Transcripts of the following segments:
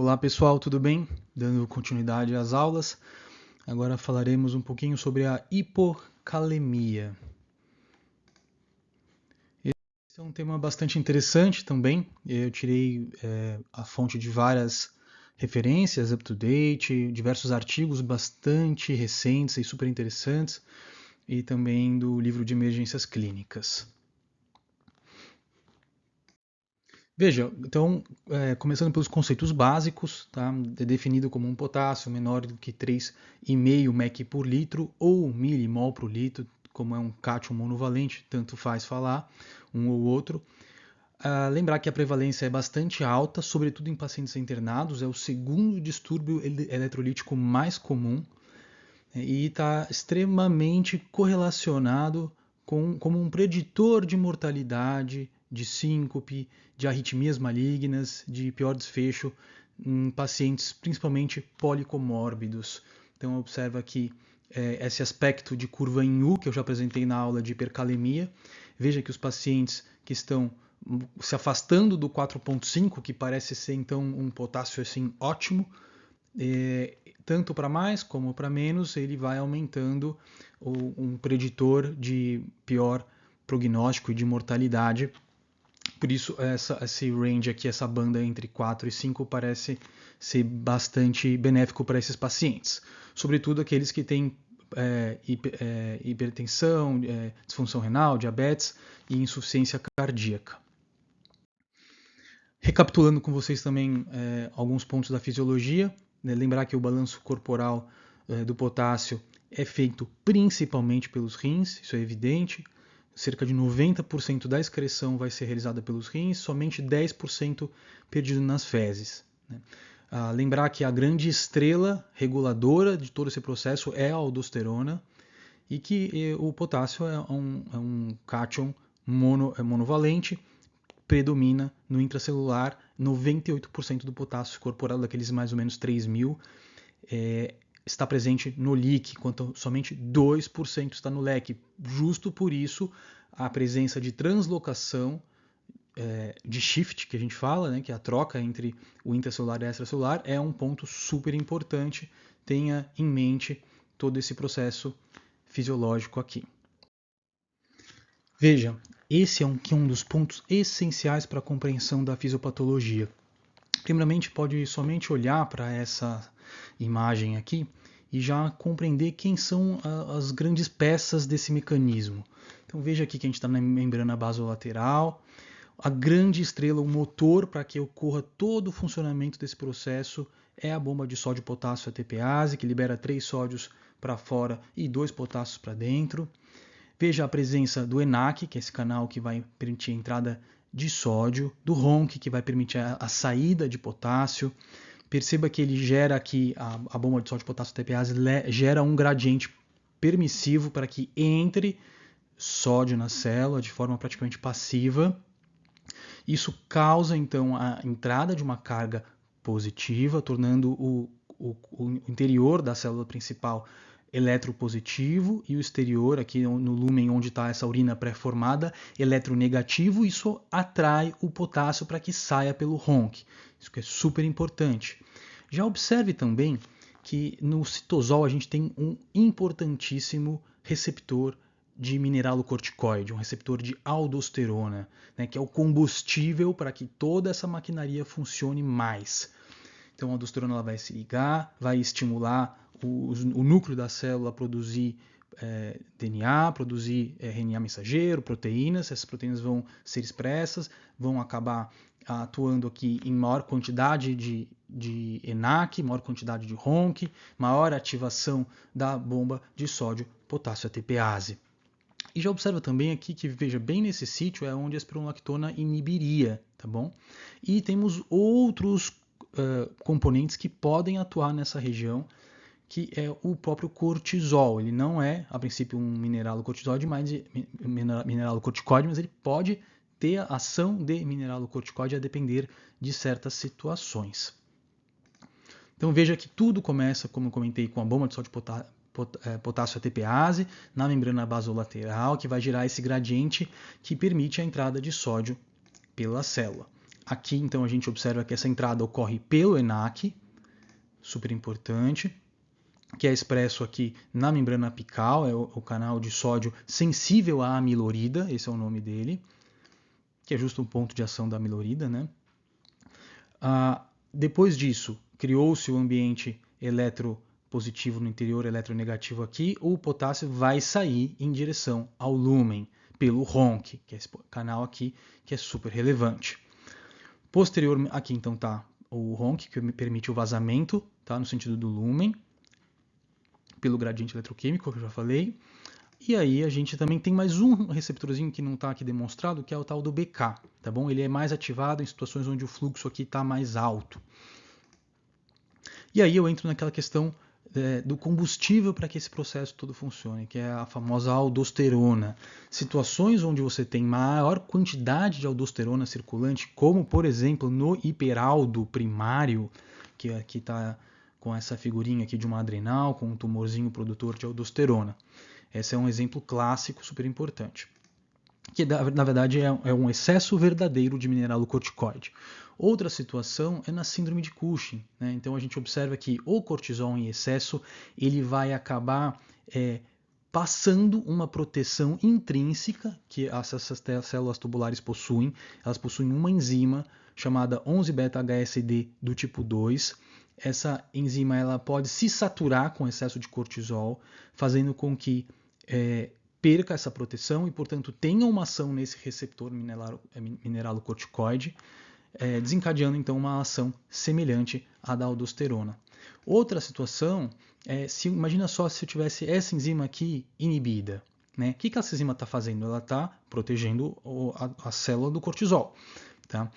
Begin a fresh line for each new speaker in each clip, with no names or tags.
Olá pessoal, tudo bem? Dando continuidade às aulas, agora falaremos um pouquinho sobre a hipocalemia. Esse é um tema bastante interessante também. Eu tirei a fonte de várias referências up-to-date, diversos artigos bastante recentes e super interessantes, e também do livro de emergências clínicas. Veja, então, começando pelos conceitos básicos, tá? É definido como um potássio menor do que 3,5 mEq por litro ou milimol por litro, como é um cátion monovalente, tanto faz falar, um ou outro. Lembrar que a prevalência é bastante alta, sobretudo em pacientes internados, é o segundo distúrbio eletrolítico mais comum, e está extremamente correlacionado como um preditor de mortalidade, de síncope, de arritmias malignas, de pior desfecho em pacientes principalmente policomórbidos. Então observa aqui esse aspecto de curva em U que eu já apresentei na aula de hipercalemia. Veja que os pacientes que estão se afastando do 4,5, que parece ser então um potássio assim ótimo, tanto para mais como para menos, ele vai aumentando um preditor de pior prognóstico e de mortalidade. Por isso, esse range aqui, essa banda entre 4 e 5, parece ser bastante benéfico para esses pacientes. Sobretudo aqueles que têm hipertensão, disfunção renal, diabetes e insuficiência cardíaca. Recapitulando com vocês também alguns pontos da fisiologia, né? Lembrar que o balanço corporal do potássio é feito principalmente pelos rins, isso é evidente. Cerca de 90% da excreção vai ser realizada pelos rins, somente 10% perdido nas fezes, né? Lembrar que a grande estrela reguladora de todo esse processo é a aldosterona e que o potássio é um cátion monovalente, predomina no intracelular. 98% do potássio corporal, daqueles mais ou menos 3.000, está presente no leque, enquanto somente 2% está no leque. Justo por isso, a presença de translocação de shift, que a gente fala, né, que é a troca entre o intracelular e o extracelular, é um ponto super importante. Tenha em mente todo esse processo fisiológico aqui. Veja, esse é um dos pontos essenciais para a compreensão da fisiopatologia. Primeiramente, pode somente olhar para essa imagem aqui e já compreender quem são as grandes peças desse mecanismo. Então veja aqui que a gente está na membrana basolateral. A grande estrela, o motor para que ocorra todo o funcionamento desse processo é a bomba de sódio potássio ATPase, que libera 3 sódios para fora e 2 potássios para dentro. Veja a presença do ENaC, que é esse canal que vai permitir a entrada de sódio, do RONC, que vai permitir a saída de potássio. Perceba que ele gera aqui, a bomba de sódio potássio ATPase gera um gradiente permissivo para que entre sódio na célula de forma praticamente passiva. Isso causa então a entrada de uma carga positiva, tornando o interior da célula principal eletropositivo e o exterior, aqui no lúmen onde está essa urina pré-formada, eletronegativo. Isso atrai o potássio para que saia pelo RONC. Isso que é super importante. Já observe também que no citosol a gente tem um importantíssimo receptor de mineralocorticoide, um receptor de aldosterona, né, que é o combustível para que toda essa maquinaria funcione mais. Então a aldosterona ela vai se ligar, vai estimular o núcleo da célula a produzir DNA, produzir RNA mensageiro, proteínas. Essas proteínas vão ser expressas, vão acabar atuando aqui em maior quantidade de ENaC, maior quantidade de RONC, maior ativação da bomba de sódio potássio ATPase. E já observa também aqui que, veja, bem nesse sítio é onde a espironolactona inibiria, tá bom? E temos outros componentes que podem atuar nessa região, que é o próprio cortisol. Ele não é, a princípio, um mineralocorticoide, mas ele pode ter a ação de mineralocorticoide a depender de certas situações. Então veja que tudo começa, como eu comentei, com a bomba de sódio potássio ATPase na membrana basolateral, que vai gerar esse gradiente que permite a entrada de sódio pela célula. Aqui, então, a gente observa que essa entrada ocorre pelo ENaC, super importante, que é expresso aqui na membrana apical, é o canal de sódio sensível à amilorida, esse é o nome dele, que é justo o ponto de ação da amilorida, né? Depois disso, criou-se o ambiente eletropositivo no interior, eletronegativo aqui, o potássio vai sair em direção ao lúmen, pelo RONC, que é esse canal aqui, que é super relevante. Posterior, aqui então está o RONC, que permite o vazamento, tá, no sentido do lúmen, pelo gradiente eletroquímico, que eu já falei. E aí a gente também tem mais um receptorzinho que não está aqui demonstrado, que é o tal do BK, tá bom? Ele é mais ativado em situações onde o fluxo aqui está mais alto. E aí eu entro naquela questão do combustível para que esse processo todo funcione, que é a famosa aldosterona. Situações onde você tem maior quantidade de aldosterona circulante, como por exemplo no hiperaldo primário, que aqui está com essa figurinha aqui de uma adrenal, com um tumorzinho produtor de aldosterona. Esse é um exemplo clássico super importante, que na verdade é um excesso verdadeiro de mineralocorticoide. Outra situação é na síndrome de Cushing, né? Então a gente observa que o cortisol em excesso ele vai acabar passando uma proteção intrínseca que essas células tubulares possuem. Elas possuem uma enzima chamada 11-beta-HSD do tipo 2. Essa enzima ela pode se saturar com excesso de cortisol, fazendo com que perca essa proteção e, portanto, tenha uma ação nesse receptor mineralocorticoide, desencadeando então uma ação semelhante à da aldosterona. Outra situação é, imagina só se eu tivesse essa enzima aqui inibida. Né? O que essa enzima está fazendo? Ela está protegendo a célula do cortisol. Tá?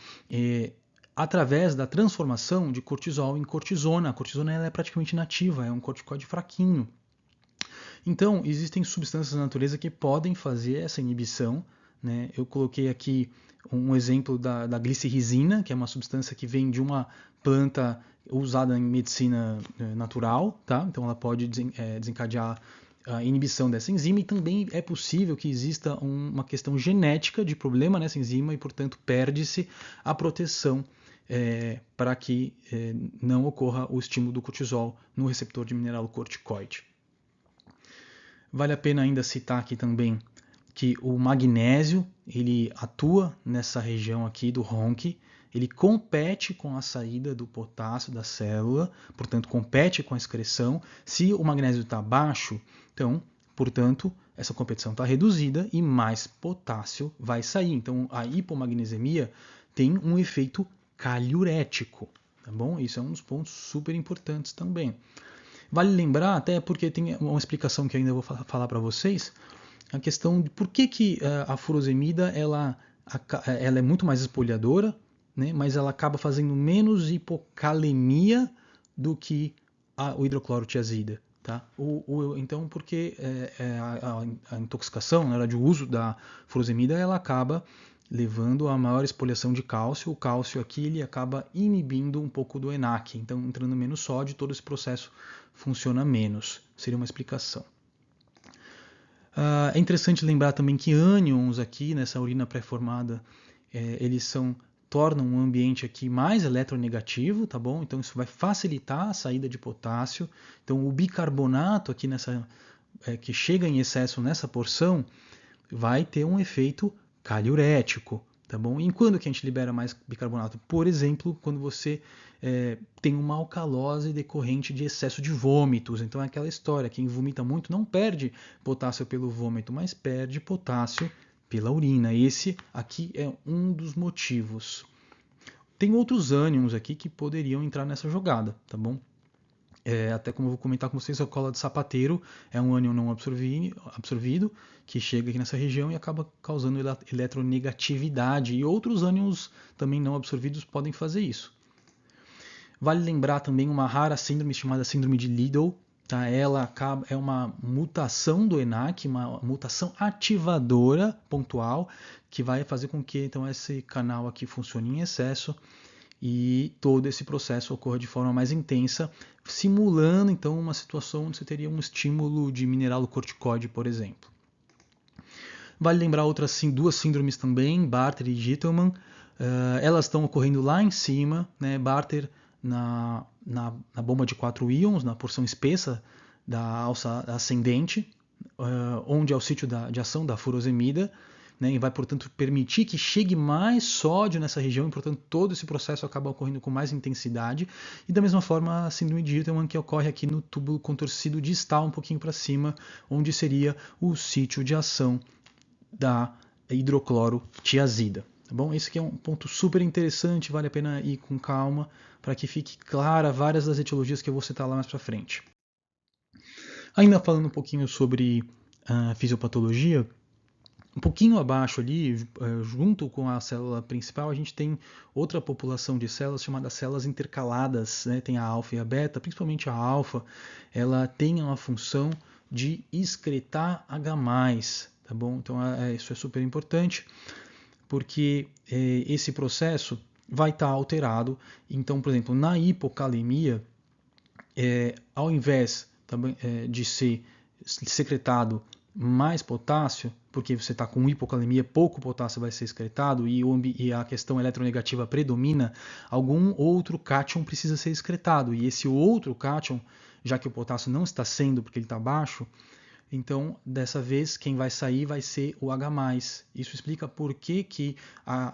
Através da transformação de cortisol em cortisona. A cortisona ela é praticamente inativa, é um corticoide fraquinho. Então, existem substâncias na natureza que podem fazer essa inibição. Né? Eu coloquei aqui um exemplo da glicerrizina, que é uma substância que vem de uma planta usada em medicina natural. Tá? Então, ela pode desencadear a inibição dessa enzima, e também é possível que exista uma questão genética de problema nessa enzima e, portanto, perde-se a proteção para que não ocorra o estímulo do cortisol no receptor de mineralocorticoide. Vale a pena ainda citar aqui também que o magnésio ele atua nessa região aqui do RONC, ele compete com a saída do potássio da célula, portanto compete com a excreção. Se o magnésio está baixo, então, portanto, essa competição está reduzida e mais potássio vai sair. Então a hipomagnesemia tem um efeito caliurético, tá bom? Isso é um dos pontos super importantes também. Vale lembrar, até porque tem uma explicação que eu ainda vou falar para vocês, a questão de por que a furosemida ela é muito mais espoliadora, né, mas ela acaba fazendo menos hipocalemia do que o hidroclorotiazida. Tá? Então, porque a intoxicação, na hora de uso da furosemida, ela acaba levando a maior expoliação de cálcio. O cálcio aqui ele acaba inibindo um pouco do ENaC, então entrando menos sódio, todo esse processo funciona menos. Seria uma explicação. É interessante lembrar também que ânions aqui nessa urina pré-formada, eles tornam o ambiente aqui mais eletronegativo, tá bom? Então isso vai facilitar a saída de potássio. Então o bicarbonato aqui que chega em excesso nessa porção vai ter um efeito caliurético, tá bom? E quando que a gente libera mais bicarbonato? Por exemplo, quando você tem uma alcalose decorrente de excesso de vômitos. Então é aquela história, quem vomita muito não perde potássio pelo vômito, mas perde potássio pela urina. Esse aqui é um dos motivos. Tem outros ânions aqui que poderiam entrar nessa jogada, tá bom? Até como eu vou comentar com vocês, a cola de sapateiro é um ânion não absorvido que chega aqui nessa região e acaba causando eletronegatividade. E outros ânions também não absorvidos podem fazer isso. Vale lembrar também uma rara síndrome chamada síndrome de Liddle. Tá? Ela é uma mutação do ENaC, uma mutação ativadora pontual, que vai fazer com que então, esse canal aqui funcione em excesso e todo esse processo ocorra de forma mais intensa, simulando então uma situação onde você teria um estímulo de mineralocorticoide, por exemplo. Vale lembrar duas síndromes também, Bartter e Gitelman. Elas estão ocorrendo lá em cima, né, Barter na bomba de 4 íons, na porção espessa da alça ascendente, onde é o sítio de ação da furosemida, né, e vai, portanto, permitir que chegue mais sódio nessa região, e, portanto, todo esse processo acaba ocorrendo com mais intensidade. E, da mesma forma, a síndrome de Hirschman, que ocorre aqui no túbulo contorcido distal, um pouquinho para cima, onde seria o sítio de ação da hidroclorotiazida. Tá bom? Esse aqui é um ponto super interessante, vale a pena ir com calma, para que fique clara várias das etiologias que eu vou citar lá mais para frente. Ainda falando um pouquinho sobre a fisiopatologia, um pouquinho abaixo ali, junto com a célula principal, a gente tem outra população de células chamadas células intercaladas, né? Tem a alfa e a beta, principalmente a alfa, ela tem uma função de excretar H+, tá bom? Então isso é super importante, porque esse processo vai estar alterado. Então, por exemplo, na hipocalemia, ao invés de ser secretado mais potássio, porque você está com hipocalemia, pouco potássio vai ser excretado e a questão eletronegativa predomina, algum outro cátion precisa ser excretado. E esse outro cátion, já que o potássio não está sendo porque ele está baixo, então dessa vez quem vai sair vai ser o H+. Isso explica por que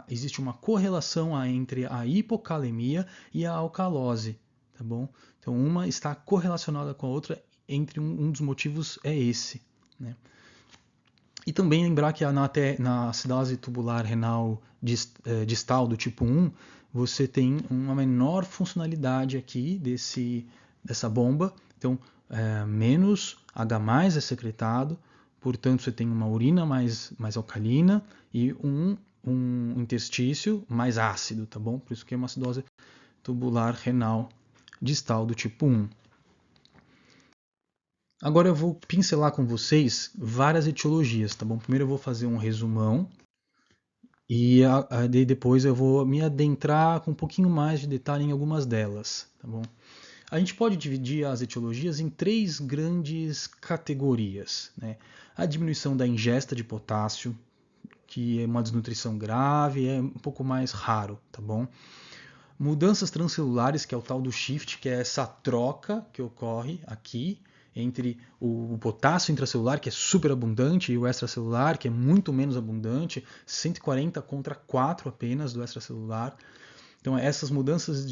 existe uma correlação entre a hipocalemia e a alcalose. Tá bom? Então uma está correlacionada com a outra, entre um dos motivos é esse. Né? E também lembrar que na acidose tubular renal distal do tipo 1, você tem uma menor funcionalidade aqui dessa bomba. Então, menos H+ é secretado, portanto você tem uma urina mais alcalina e um interstício mais ácido, tá bom? Por isso que é uma acidose tubular renal distal do tipo 1. Agora eu vou pincelar com vocês várias etiologias, tá bom? Primeiro eu vou fazer um resumão e depois eu vou me adentrar com um pouquinho mais de detalhe em algumas delas, tá bom? A gente pode dividir as etiologias em 3 grandes categorias, né? A diminuição da ingesta de potássio, que é uma desnutrição grave, é um pouco mais raro, tá bom? Mudanças transcelulares, que é o tal do shift, que é essa troca que ocorre aqui entre o potássio intracelular, que é super abundante, e o extracelular, que é muito menos abundante, 140 contra 4 apenas do extracelular. Então essas mudanças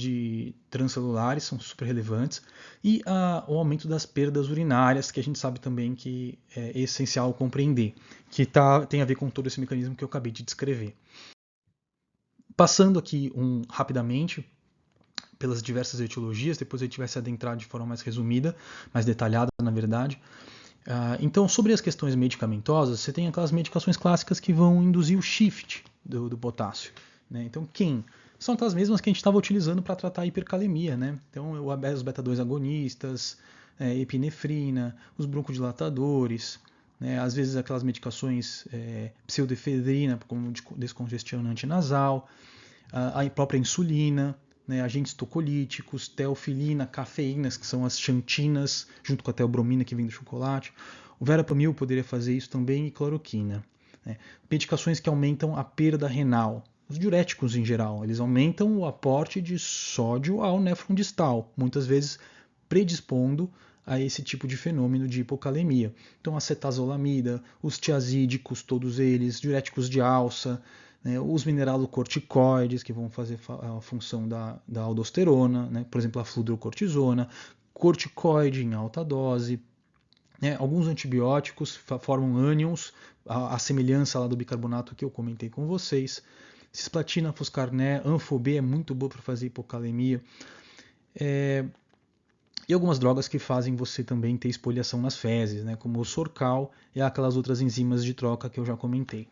transcelulares são super relevantes. E o aumento das perdas urinárias, que a gente sabe também que é essencial compreender, que tem a ver com todo esse mecanismo que eu acabei de descrever. Passando aqui rapidamente pelas diversas etiologias, depois a gente vai se adentrar de forma mais resumida, mais detalhada, na verdade. Então, sobre as questões medicamentosas, você tem aquelas medicações clássicas que vão induzir o shift do potássio. Né? Então, são aquelas mesmas que a gente estava utilizando para tratar a hipercalemia. Né? Então, os beta-2 agonistas, epinefrina, os broncodilatadores, né? Às vezes aquelas medicações pseudoefedrina, como descongestionante nasal, a própria insulina, né, agentes tocolíticos, teofilina, cafeínas, que são as xantinas, junto com a teobromina que vem do chocolate. O verapamil poderia fazer isso também, e cloroquina. Né. Medicações que aumentam a perda renal. Os diuréticos em geral, eles aumentam o aporte de sódio ao néfron distal, muitas vezes predispondo a esse tipo de fenômeno de hipocalemia. Então, acetazolamida, os tiazídicos, todos eles, diuréticos de alça, né, os mineralocorticoides, que vão fazer a função da aldosterona, né, por exemplo, a fludrocortisona, corticoide em alta dose, né, alguns antibióticos formam ânions, a semelhança lá do bicarbonato que eu comentei com vocês, cisplatina, foscarné, Anfo-B é muito boa para fazer hipocalemia, e algumas drogas que fazem você também ter espoliação nas fezes, né, como o Sorcal e aquelas outras enzimas de troca que eu já comentei.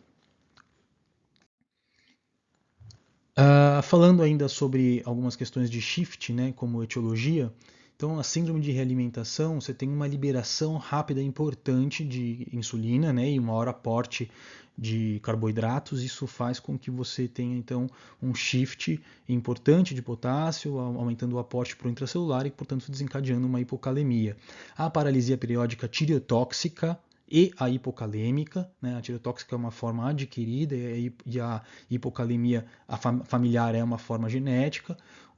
Falando ainda sobre algumas questões de shift, né, como etiologia, então a síndrome de realimentação, você tem uma liberação rápida e importante de insulina, né, e um maior aporte de carboidratos. Isso faz com que você tenha então um shift importante de potássio, aumentando o aporte para o intracelular e, portanto, desencadeando uma hipocalemia. A paralisia periódica tireotóxica e a hipocalêmica, né? A tireotóxica é uma forma adquirida e a hipocalemia familiar é uma forma genética.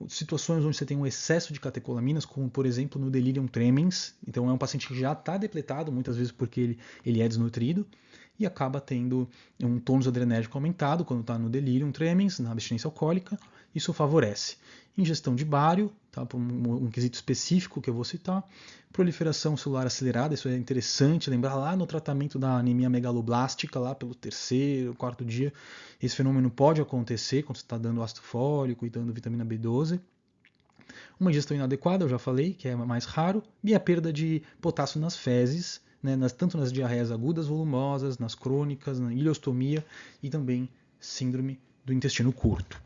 Situações onde você tem um excesso de catecolaminas, como por exemplo no delirium tremens, então é um paciente que já está depletado, muitas vezes porque ele é desnutrido, e acaba tendo um tônus adrenérgico aumentado quando está no delirium tremens, na abstinência alcoólica, isso favorece. Ingestão de bário, tá, por um quesito específico que eu vou citar. Proliferação celular acelerada, isso é interessante lembrar lá no tratamento da anemia megaloblástica, lá pelo terceiro, quarto dia. Esse fenômeno pode acontecer quando você está dando ácido fólico e dando vitamina B12. Uma ingestão inadequada, eu já falei, que é mais raro. E a perda de potássio nas fezes, né, tanto nas diarreias agudas volumosas, nas crônicas, na ileostomia e também síndrome do intestino curto.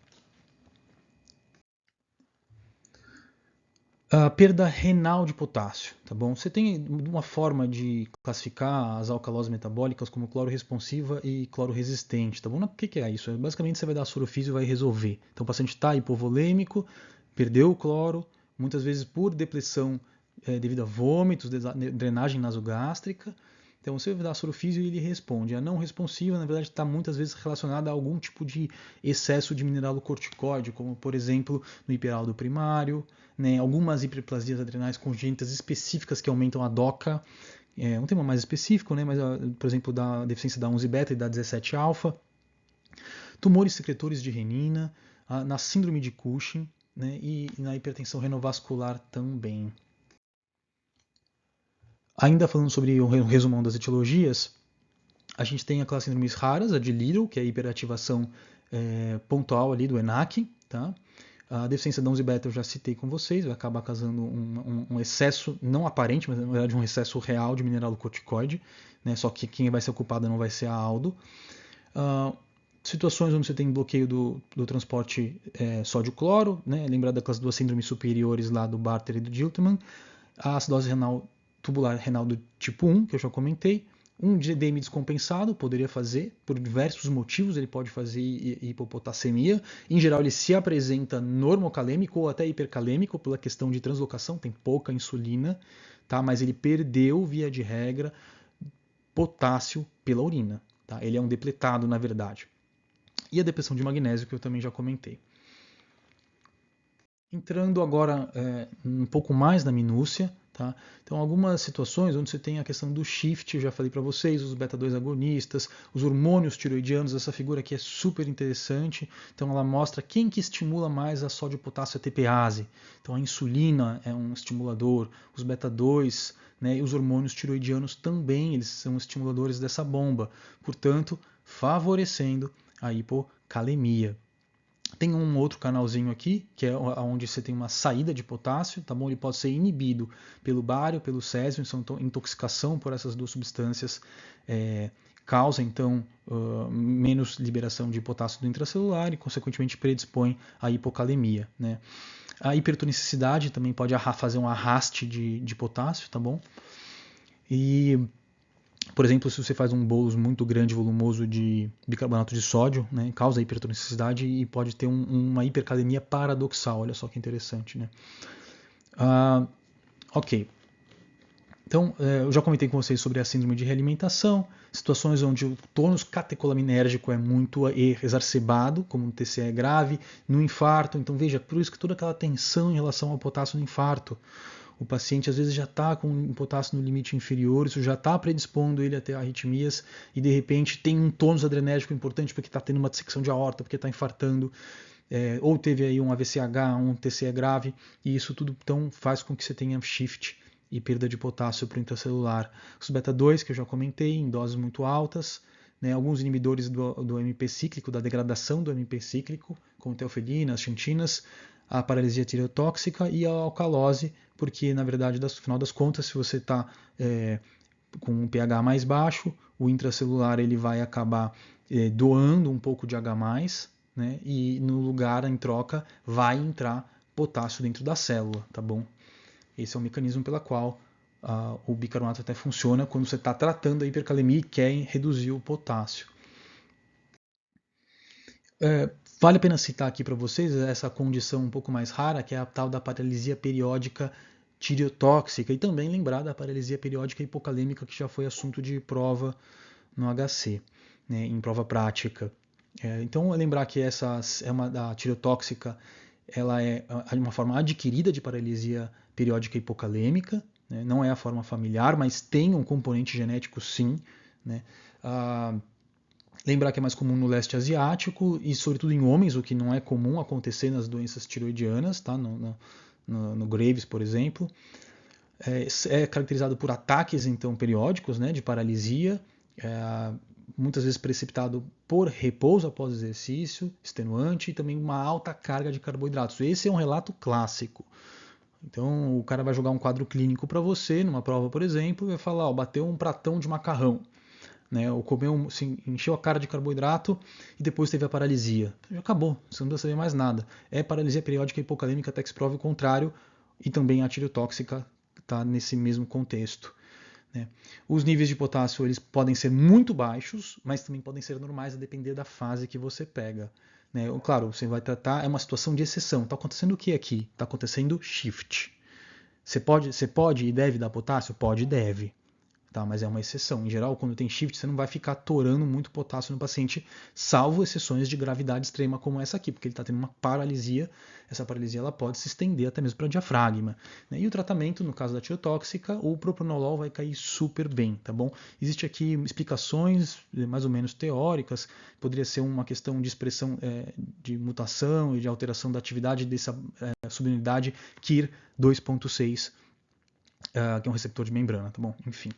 A perda renal de potássio, tá bom? Você tem uma forma de classificar as alcaloses metabólicas como cloro responsiva e cloro resistente, tá bom? O que é isso? Basicamente você vai dar sorofísio e vai resolver. Então o paciente está hipovolêmico, perdeu o cloro, muitas vezes por depressão devido a vômitos, drenagem nasogástrica. Então você vai dar sorofísio e ele responde. A não responsiva, na verdade, está muitas vezes relacionada a algum tipo de excesso de mineralocorticoide, como por exemplo no hiperaldo primário, né, algumas hiperplasias adrenais congênitas específicas que aumentam a DOCA, um tema mais específico, né, mas por exemplo da deficiência da 11-beta e da 17-alfa, tumores secretores de renina, na síndrome de Cushing, né, e na hipertensão renovascular também. Ainda falando sobre o resumão das etiologias, a gente tem aquelas síndromes raras, a de Little, que é a hiperativação pontual ali do ENaC, tá? A deficiência da 11-beta eu já citei com vocês, vai acabar causando um excesso, não aparente, mas na verdade um excesso real de mineralocorticoide, né? Só que quem vai ser ocupado não vai ser a ALDO. Situações onde você tem bloqueio do transporte sódio-cloro, né? Lembrar daquelas duas síndromes superiores lá do Barter e do Giltman, a acidose renal tubular renal do tipo 1, que eu já comentei, um DM descompensado poderia fazer, por diversos motivos ele pode fazer hipopotassemia. Em geral ele se apresenta normocalêmico ou até hipercalêmico pela questão de translocação, tem pouca insulina, tá? Mas ele perdeu, via de regra, potássio pela urina. Tá? Ele é um depletado, na verdade. E a depressão de magnésio, que eu também já comentei. Entrando agora um pouco mais na minúcia, tá? Então, algumas situações onde você tem a questão do shift, eu já falei para vocês, os beta-2 agonistas, os hormônios tiroidianos, essa figura aqui é super interessante. Então, ela mostra quem que estimula mais a sódio-potássio ATPase. Então, a insulina é um estimulador, os beta-2, né, e os hormônios tiroidianos também, eles são estimuladores dessa bomba, portanto, favorecendo a hipocalemia. Tem um outro canalzinho aqui, que é onde você tem uma saída de potássio, tá bom? Ele pode ser inibido pelo bário, pelo césio, então intoxicação por essas duas substâncias causa então menos liberação de potássio do intracelular e consequentemente predispõe à hipocalemia, né? A hipertonicidade também pode fazer um arraste de potássio, tá bom? E por exemplo, se você faz um bolos muito grande, volumoso de bicarbonato de sódio, né, causa hipertonicidade e pode ter uma hipercalemia paradoxal. Olha só que interessante, né? Ok. Então, eu já comentei com vocês sobre a síndrome de realimentação, situações onde o tônus catecolaminérgico é muito exacerbado, como no TCE grave, no infarto. Então, veja, por isso que toda aquela tensão em relação ao potássio no infarto. O paciente às vezes já está com um potássio no limite inferior, isso já está predispondo ele a ter arritmias e de repente tem um tônus adrenérgico importante porque está tendo uma dissecção de aorta, porque está infartando, ou teve aí um AVCH, um TCE grave, e isso tudo então faz com que você tenha shift e perda de potássio para o intracelular. Os beta-2 que eu já comentei, em doses muito altas, né, alguns inibidores do MP cíclico, da degradação do MP cíclico, como teofilinas, xantinas, a paralisia tireotóxica e a alcalose, porque na verdade, no final das contas, se você está com um pH mais baixo, o intracelular ele vai acabar doando um pouco de H+, né, e no lugar, em troca, vai entrar potássio dentro da célula, tá bom? Esse é o mecanismo pela qual o bicarbonato até funciona quando você está tratando a hipercalemia e quer reduzir o potássio. Vale a pena citar aqui para vocês essa condição um pouco mais rara, que é a tal da paralisia periódica tireotóxica, e também lembrar da paralisia periódica hipocalêmica, que já foi assunto de prova no HC, né, em prova prática. Então, lembrar que a tireotóxica ela é uma forma adquirida de paralisia periódica hipocalêmica, né, não é a forma familiar, mas tem um componente genético sim, né. Lembrar que é mais comum no leste asiático e, sobretudo, em homens, o que não é comum acontecer nas doenças tiroidianas, tá? No Graves, por exemplo. É caracterizado por ataques, então, periódicos, né, de paralisia, muitas vezes precipitado por repouso após exercício, extenuante, e também uma alta carga de carboidratos. Esse é um relato clássico. Então, o cara vai jogar um quadro clínico para você, numa prova, por exemplo, e vai falar, bateu um pratão de macarrão. Né, ou comeu, assim, encheu a cara de carboidrato e depois teve a paralisia. Já acabou, você não precisa saber mais nada. É paralisia periódica hipocalêmica até que se prove o contrário, e também a tireotóxica está nesse mesmo contexto. Né. Os níveis de potássio eles podem ser muito baixos, mas também podem ser normais a depender da fase que você pega. Né. Claro, você vai tratar, é uma situação de exceção. Está acontecendo o que aqui? Está acontecendo shift. Você pode e deve dar potássio? Pode e deve. Tá, mas é uma exceção. Em geral, quando tem shift, você não vai ficar torando muito potássio no paciente, salvo exceções de gravidade extrema como essa aqui, porque ele está tendo uma paralisia. Essa paralisia ela pode se estender até mesmo para o diafragma. Né? E o tratamento, no caso da tireotóxica, o propranolol vai cair super bem, tá bom? Existem aqui explicações mais ou menos teóricas, poderia ser uma questão de expressão de mutação e de alteração da atividade dessa subunidade KIR 2.6, que é um receptor de membrana, tá bom? Enfim.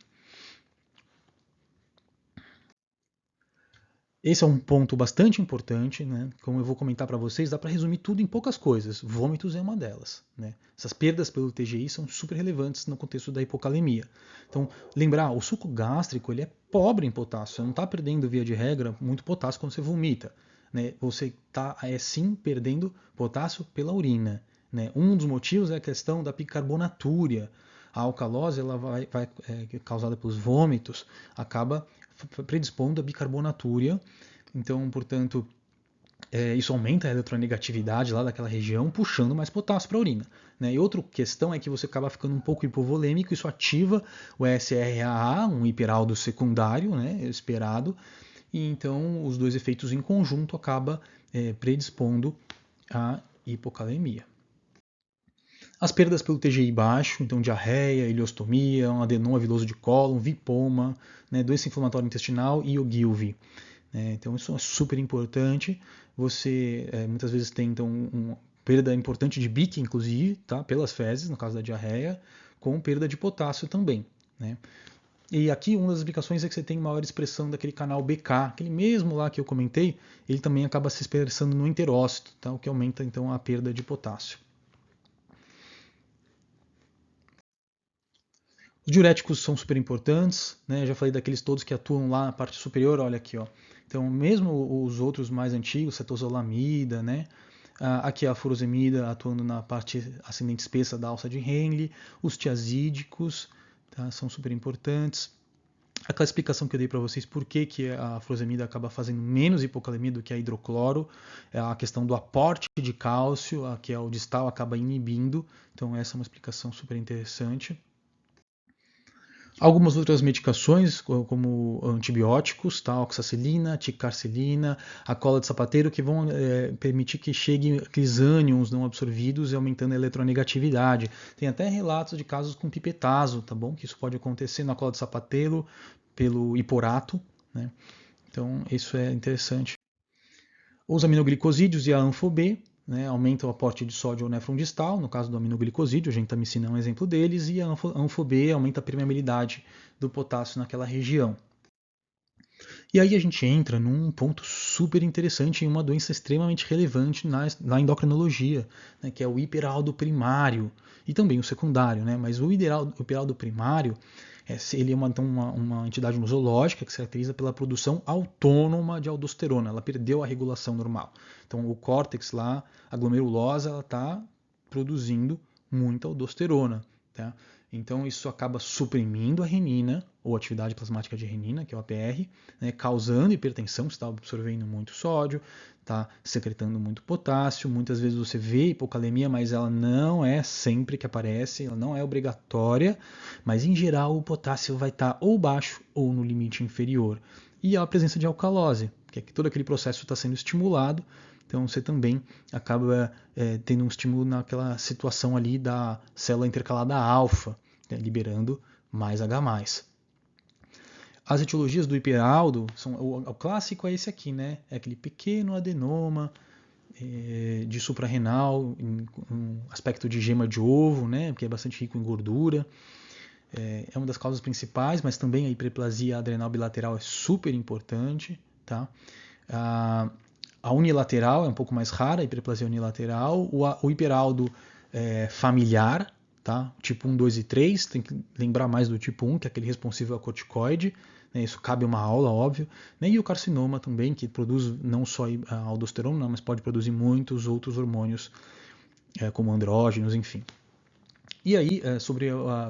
Esse é um ponto bastante importante, né? Como eu vou comentar para vocês, dá para resumir tudo em poucas coisas. Vômitos é uma delas. Né? Essas perdas pelo TGI são super relevantes no contexto da hipocalemia. Então, lembrar, o suco gástrico ele é pobre em potássio. Você não está perdendo, via de regra, muito potássio quando você vomita. Né? Você está, sim, perdendo potássio pela urina. Né? Um dos motivos é a questão da bicarbonatúria. A alcalose ela causada pelos vômitos acaba predispondo a bicarbonatúria. Então, portanto, isso aumenta a eletronegatividade lá daquela região, puxando mais potássio para a urina. Né? E outra questão é que você acaba ficando um pouco hipovolêmico, isso ativa o SRAA, um hiperaldo secundário, né, esperado, e então os dois efeitos em conjunto acaba predispondo à hipocalemia. As perdas pelo TGI baixo, então diarreia, ileostomia, um adenoma viloso de cólon, vipoma, né, doença inflamatória intestinal e o GILV. Então isso é super importante. Você muitas vezes tem então uma perda importante de BIC, inclusive, tá, pelas fezes, no caso da diarreia, com perda de potássio também. Né? E aqui uma das explicações é que você tem maior expressão daquele canal BK, aquele mesmo lá que eu comentei, ele também acaba se expressando no enterócito, tá, o que aumenta então a perda de potássio. Os diuréticos são super importantes, né? Já falei daqueles todos que atuam lá na parte superior, olha aqui, ó. Então, mesmo os outros mais antigos, cetozolamida, né? Aqui a furosemida atuando na parte ascendente espessa da alça de Henle, os tiazídicos, tá? São super importantes. Aquela explicação que eu dei para vocês por que a furosemida acaba fazendo menos hipocalemia do que a hidrocloro, é a questão do aporte de cálcio, que é o distal acaba inibindo, então essa é uma explicação super interessante. Algumas outras medicações, como antibióticos, tá? Oxacilina, ticarcilina, a cola de sapateiro, que vão permitir que cheguem aqueles ânions não absorvidos e aumentando a eletronegatividade. Tem até relatos de casos com pipetazo, tá bom? Que isso pode acontecer na cola de sapateiro pelo hiporato, né? Então, isso é interessante. Os aminoglicosídeos e a Anfo-B, né, aumentam o aporte de sódio ao néfron distal, no caso do aminoglicosídeo, a gentamicina é um exemplo deles, e a Anfo-B aumenta a permeabilidade do potássio naquela região. E aí a gente entra num ponto super interessante em uma doença extremamente relevante na endocrinologia, né, que é o hiperaldo primário, e também o secundário, né, mas o hiperaldo primário, ele é uma entidade nosológica que se caracteriza pela produção autônoma de aldosterona, ela perdeu a regulação normal. Então o córtex lá, a glomerulosa, ela está produzindo muita aldosterona. Tá? Então isso acaba suprimindo a renina, ou atividade plasmática de renina, que é o APR, né, causando hipertensão, você está absorvendo muito sódio, está secretando muito potássio, muitas vezes você vê hipocalemia, mas ela não é sempre que aparece, ela não é obrigatória, mas em geral o potássio vai estar ou baixo ou no limite inferior. E a presença de alcalose, que é que todo aquele processo está sendo estimulado, então você também acaba tendo um estímulo naquela situação ali da célula intercalada alfa, né, liberando mais H+. As etiologias do hiperaldo, o clássico é esse aqui, né? É aquele pequeno adenoma de suprarrenal, um aspecto de gema de ovo, né? Que é bastante rico em gordura. É uma das causas principais, mas também a hiperplasia adrenal bilateral é super importante, tá? A unilateral é um pouco mais rara, a hiperplasia unilateral. O hiperaldo familiar, tá? Tipo 1, 2 e 3, tem que lembrar mais do tipo 1, que é aquele responsível a corticoide. Né? Isso cabe uma aula, óbvio. Né? E o carcinoma também, que produz não só a aldosterona, mas pode produzir muitos outros hormônios, como andrógenos, enfim. E aí,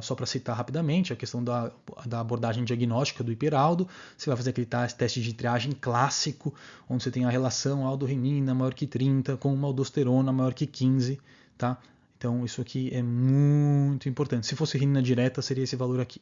só para citar rapidamente, a questão da abordagem diagnóstica do hiperaldo, você vai fazer aquele teste de triagem clássico, onde você tem a relação aldo-renina maior que 30 com uma aldosterona maior que 15, tá? Então isso aqui é muito importante. Se fosse renina direta, seria esse valor aqui.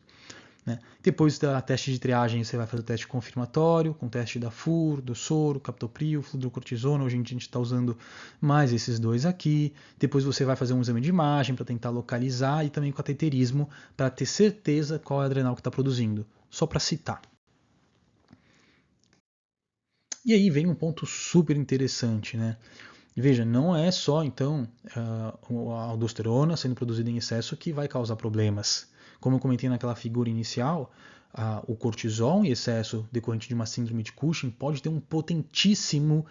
Né? Depois da teste de triagem, você vai fazer o teste confirmatório, com o teste da FUR, do soro, captopril, fludrocortisona. Hoje a gente está usando mais esses dois aqui. Depois você vai fazer um exame de imagem para tentar localizar e também cateterismo para ter certeza qual é a adrenal que está produzindo. Só para citar. E aí vem um ponto super interessante, né? Veja, não é só então a aldosterona sendo produzida em excesso que vai causar problemas. Como eu comentei naquela figura inicial, o cortisol em excesso decorrente de uma síndrome de Cushing pode ter um potentíssimo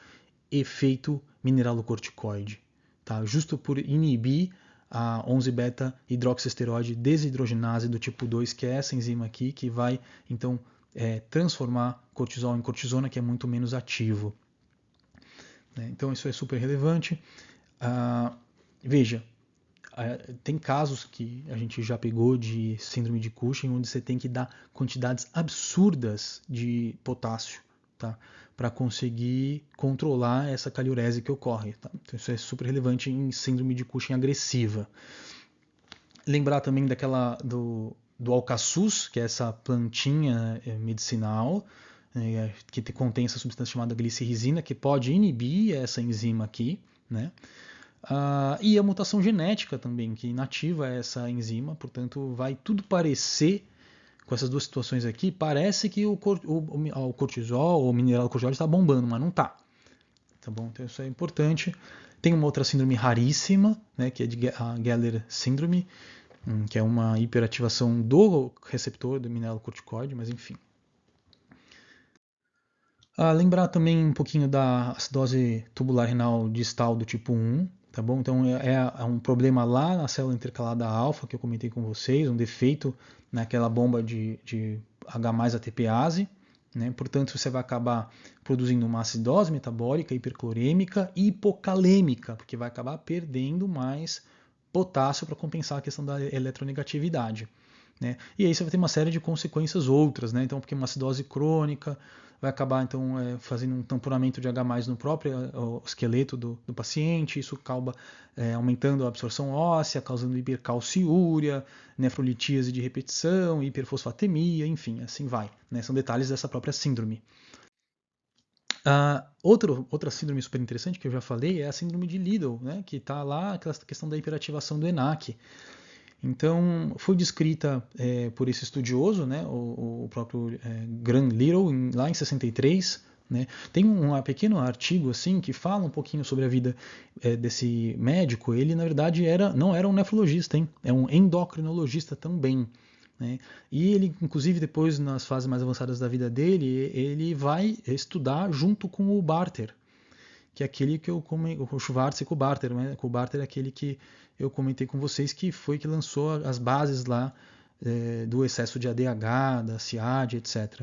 efeito mineralocorticoide, tá? Justo por inibir a 11-beta-hidroxiesteroide desidrogenase do tipo 2, que é essa enzima aqui, que vai então transformar cortisol em cortisona, que é muito menos ativo. Então isso é super relevante. Veja, tem casos que a gente já pegou de síndrome de Cushing, onde você tem que dar quantidades absurdas de potássio, tá? Para conseguir controlar essa caliurese que ocorre. Tá? Então isso é super relevante em síndrome de Cushing agressiva. Lembrar também do alcaçuz, que é essa plantinha medicinal, que contém essa substância chamada glicerrizina, que pode inibir essa enzima aqui, né? E a mutação genética também, que inativa essa enzima, portanto, vai tudo parecer, com essas duas situações aqui, parece que o cortisol, ou o mineral cortisol está bombando, mas não está. Tá bom? Então isso é importante. Tem uma outra síndrome raríssima, né, que é a Geller síndrome, que é uma hiperativação do receptor do mineralocorticoide, mas enfim. Lembrar também um pouquinho da acidose tubular renal distal do tipo 1, tá bom? Então é um problema lá na célula intercalada alfa que eu comentei com vocês, um defeito naquela bomba de H+ATPase, né? Portanto, você vai acabar produzindo uma acidose metabólica, hiperclorêmica e hipocalêmica, porque vai acabar perdendo mais potássio para compensar a questão da eletronegatividade. Né? E aí você vai ter uma série de consequências outras, né? Então, porque uma acidose crônica vai acabar então fazendo um tamponamento de H+ no próprio esqueleto do paciente, isso acaba aumentando a absorção óssea, causando hipercalciúria, nefrolitíase de repetição, hiperfosfatemia, enfim, assim vai. Né? São detalhes dessa própria síndrome. Outra síndrome super interessante que eu já falei é a síndrome de Liddle, né? Que está lá, aquela questão da hiperativação do ENaC. Então, foi descrita por esse estudioso, né, o próprio Graham Little, lá em 63. Né. Tem um pequeno artigo assim que fala um pouquinho sobre a vida desse médico. Ele, na verdade, não era um nefrologista, hein? É um endocrinologista também. Né. E ele, inclusive, depois, nas fases mais avançadas da vida dele, ele vai estudar junto com o Barter, que é aquele que o Schwartz com o Barter, né? O Barter é aquele que eu comentei com vocês, que foi que lançou as bases lá do excesso de ADH, da CIAD, etc.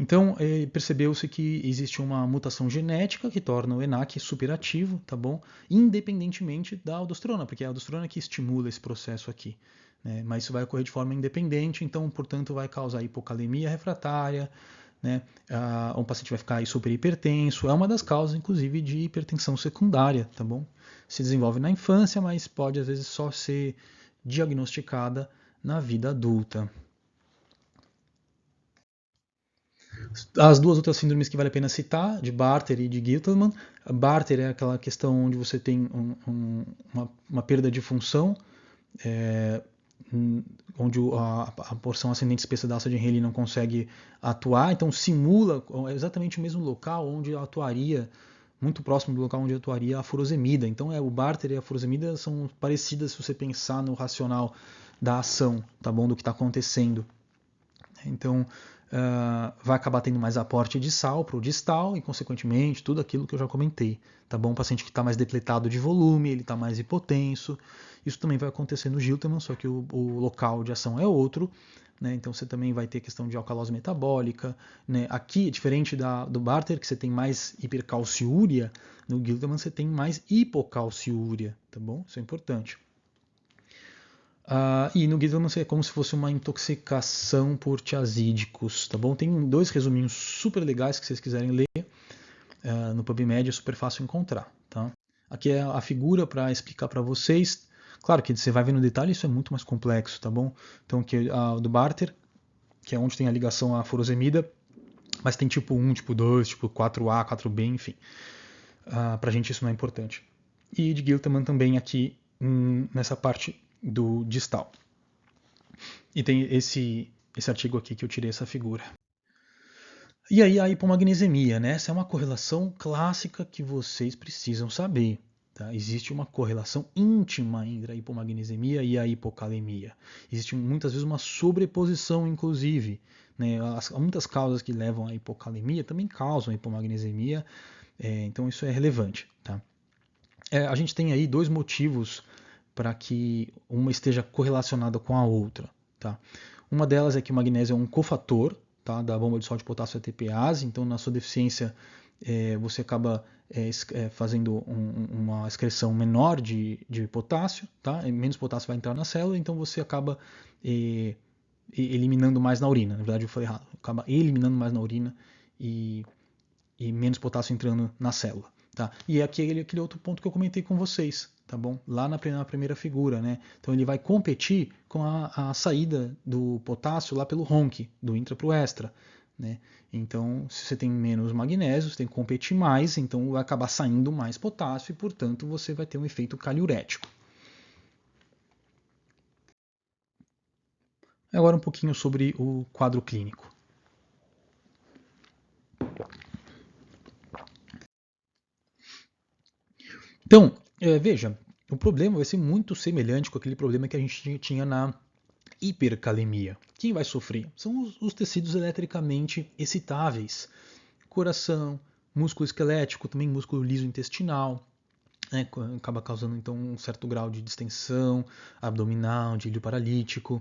Então, percebeu-se que existe uma mutação genética que torna o ENaC superativo, tá bom? Independentemente da aldosterona, porque é a aldosterona que estimula esse processo aqui, né? Mas isso vai ocorrer de forma independente, então, portanto, vai causar hipocalemia refratária, né? Um paciente vai ficar super hipertenso, é uma das causas, inclusive, de hipertensão secundária, tá bom? Se desenvolve na infância, mas pode, às vezes, só ser diagnosticada na vida adulta. As duas outras síndromes que vale a pena citar, de Bartter e de Gitelman. Bartter é aquela questão onde você tem uma perda de função, onde a porção ascendente espessa da alça de Henle não consegue atuar, então simula exatamente o mesmo local onde atuaria, muito próximo do local onde atuaria a furosemida. Então o Bartter e a furosemida são parecidas se você pensar no racional da ação, tá bom, do que está acontecendo. Então, vai acabar tendo mais aporte de sal para o distal e, consequentemente, tudo aquilo que eu já comentei. Tá bom? O paciente que está mais depletado de volume, ele está mais hipotenso. Isso também vai acontecer no Gilterman, só que o local de ação é outro. Né? Então, você também vai ter questão de alcalose metabólica. Né? Aqui, diferente do Bartter, que você tem mais hipercalciúria, no Gilterman você tem mais hipocalciúria. Tá bom? Isso é importante. E no Gitelman é como se fosse uma intoxicação por tiazídicos, tá bom? Tem 2 resuminhos super legais que vocês quiserem ler no PubMed, é super fácil encontrar, tá? Aqui é a figura para explicar para vocês. Claro que você vai ver no detalhe, isso é muito mais complexo, tá bom? Então aqui do Bartter, que é onde tem a ligação à furosemida, mas tem tipo 1, tipo 2, tipo 4A, 4B, enfim. Pra gente isso não é importante. E de Gitelman também aqui nessa parte do distal. E tem esse artigo aqui que eu tirei essa figura. E aí a hipomagnesemia, né? Essa é uma correlação clássica que vocês precisam saber. Tá? Existe uma correlação íntima entre a hipomagnesemia e a hipocalemia. Existe muitas vezes uma sobreposição, inclusive. Né? Muitas causas que levam à hipocalemia também causam a hipomagnesemia, então isso é relevante. Tá? A gente tem aí 2 motivos para que uma esteja correlacionada com a outra. Tá? Uma delas é que o magnésio é um cofator, tá, da bomba de sódio, potássio ATPase, então na sua deficiência você acaba fazendo uma excreção menor de potássio, tá? Menos potássio vai entrar na célula, então você acaba eliminando mais na urina. Na verdade eu falei errado, acaba eliminando mais na urina e menos potássio entrando na célula. Tá? E é aquele outro ponto que eu comentei com vocês, tá bom? Lá na primeira figura, né? Então ele vai competir com a saída do potássio lá pelo RONC, do intra para o extra, né? Então, se você tem menos magnésio, você tem que competir mais, então vai acabar saindo mais potássio e, portanto, você vai ter um efeito caliurético. Agora um pouquinho sobre o quadro clínico. Então, veja, o problema vai ser muito semelhante com aquele problema que a gente tinha na hipercalemia. Quem vai sofrer? São os tecidos eletricamente excitáveis. Coração, músculo esquelético, também músculo liso intestinal. Né, acaba causando então um certo grau de distensão abdominal, de ilho paralítico.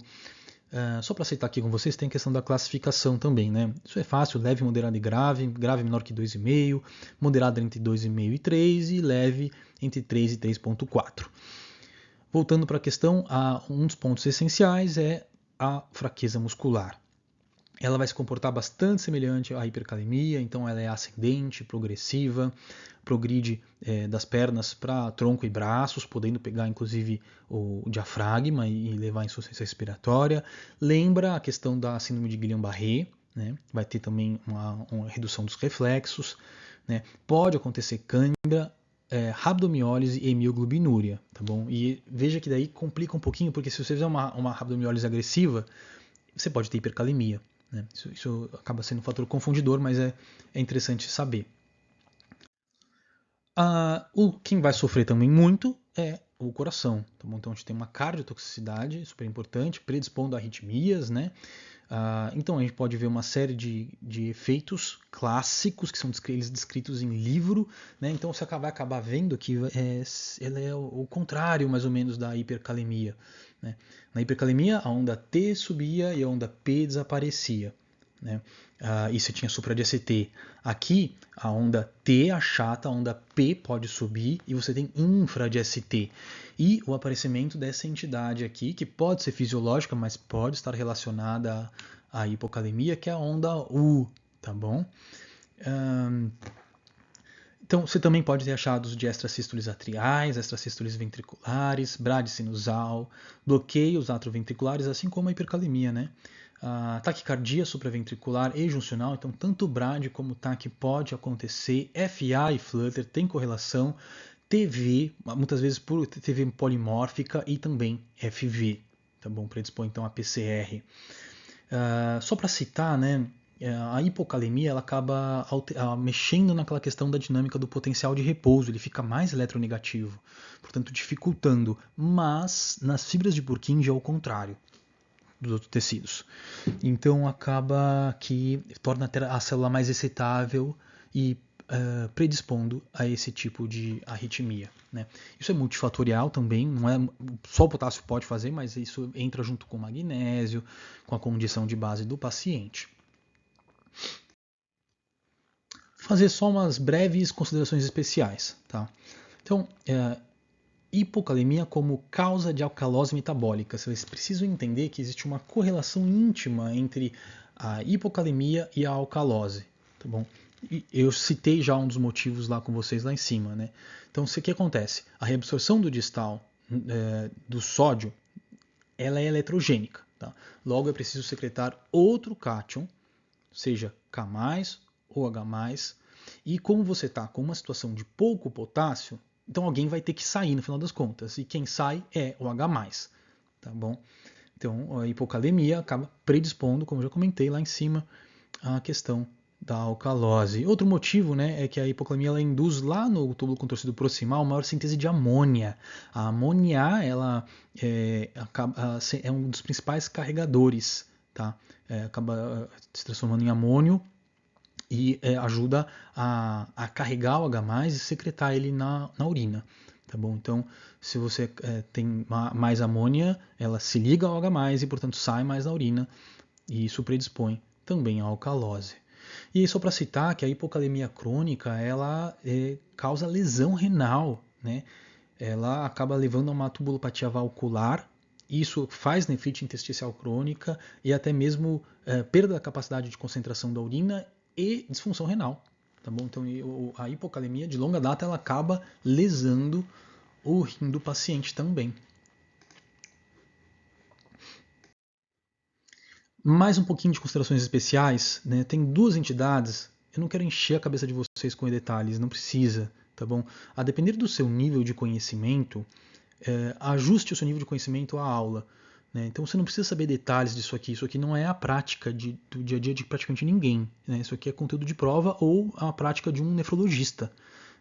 Só para aceitar aqui com vocês, tem a questão da classificação também, né? Isso é fácil, leve, moderado e grave. Grave menor que 2,5, moderado entre 2,5 e 3 e leve entre 3 e 3,4. Voltando para a questão, um dos pontos essenciais é a fraqueza muscular. Ela vai se comportar bastante semelhante à hipercalemia, então ela é ascendente, progressiva, progride das pernas para tronco e braços, podendo pegar inclusive o diafragma e levar à insuficiência respiratória. Lembra a questão da síndrome de Guillain-Barré, né? Vai ter também uma redução dos reflexos. Né? Pode acontecer cãibra, rabdomiólise e hemioglobinúria, tá bom? E veja que daí complica um pouquinho, porque se você fizer uma rabdomiólise agressiva, você pode ter hipercalemia. Né? Isso acaba sendo um fator confundidor, mas é interessante saber. Quem vai sofrer também muito é o coração. Tá bom? Então a gente tem uma cardiotoxicidade super importante, predispondo a arritmias, né? Então a gente pode ver uma série de efeitos clássicos que são eles descritos em livro, né? Então você vai acabar vendo que ela é o contrário mais ou menos da hipercalemia. Né? Na hipercalemia a onda T subia e a onda P desaparecia. né? E você tinha supra-DST. Aqui, a onda T achata, a onda P pode subir e você tem infra-DST. E o aparecimento dessa entidade aqui, que pode ser fisiológica, mas pode estar relacionada à hipocalemia, que é a onda U, tá bom? Então, você também pode ter achados de extrasístoles atriais, extrasístoles ventriculares, bradicinusal, bloqueios atroventriculares, assim como a hipercalemia, né? Taquicardia supraventricular e juncional, então tanto brad como TAC pode acontecer, FA e flutter tem correlação, TV, muitas vezes por TV polimórfica e também FV, tá bom? Predispõe então a PCR. Só para citar, né? A hipocalemia ela acaba mexendo naquela questão da dinâmica do potencial de repouso, ele fica mais eletronegativo, portanto dificultando, mas nas fibras de Purkinje é o contrário dos outros tecidos. Então acaba que torna a célula mais excitável e predispondo a esse tipo de arritmia, né? Isso é multifatorial também, não é só o potássio pode fazer, mas isso entra junto com o magnésio, com a condição de base do paciente. Fazer só umas breves considerações especiais, tá? Então, hipocalemia como causa de alcalose metabólica. Vocês precisam entender que existe uma correlação íntima entre a hipocalemia e a alcalose, tá bom? Eu citei já um dos motivos lá com vocês lá em cima, né? Então, o que acontece? A reabsorção do distal do sódio, ela é eletrogênica, tá? Logo, é preciso secretar outro cátion, seja K+, ou H+, e como você está com uma situação de pouco potássio, então alguém vai ter que sair no final das contas, e quem sai é o H+, tá bom? Então a hipocalemia acaba predispondo, como eu já comentei lá em cima, a questão da alcalose. Outro motivo, né, é que a hipocalemia ela induz lá no túbulo contorcido proximal maior síntese de amônia. A amônia ela é um dos principais carregadores, tá? Acaba se transformando em amônio e ajuda a carregar o H+, e secretar ele na urina. Tá bom? Então, se você tem mais amônia, ela se liga ao H+, e, portanto, sai mais na urina, e isso predispõe também à alcalose. E só para citar que a hipocalemia crônica, ela causa lesão renal, né? Ela acaba levando a uma tubulopatia valvular, isso faz nefrite intersticial crônica e até mesmo perda da capacidade de concentração da urina e disfunção renal. Tá bom? Então a hipocalemia de longa data ela acaba lesando o rim do paciente também. Mais um pouquinho de considerações especiais, né? Tem duas entidades, eu não quero encher a cabeça de vocês com detalhes, não precisa, tá bom? A depender do seu nível de conhecimento, ajuste o seu nível de conhecimento à aula. Né? Então você não precisa saber detalhes disso aqui. Isso aqui não é a prática do dia a dia de praticamente ninguém. Né? Isso aqui é conteúdo de prova ou a prática de um nefrologista.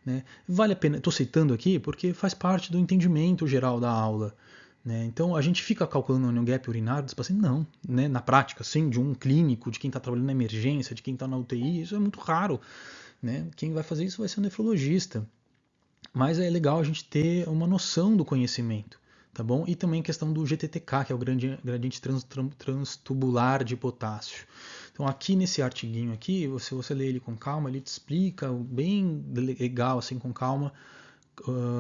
Né? Vale a pena, estou citando aqui porque faz parte do entendimento geral da aula. Né? Então a gente fica calculando o onion gap urinário dos pacientes? Não. Né? Na prática, sim, de um clínico, de quem está trabalhando na emergência, de quem está na UTI, isso é muito raro. Né? Quem vai fazer isso vai ser um nefrologista. Mas é legal a gente ter uma noção do conhecimento, tá bom? E também a questão do GTTK, que é o gradiente transtubular de potássio. Então aqui nesse artiguinho aqui, se você ler ele com calma, ele te explica bem legal, assim, com calma,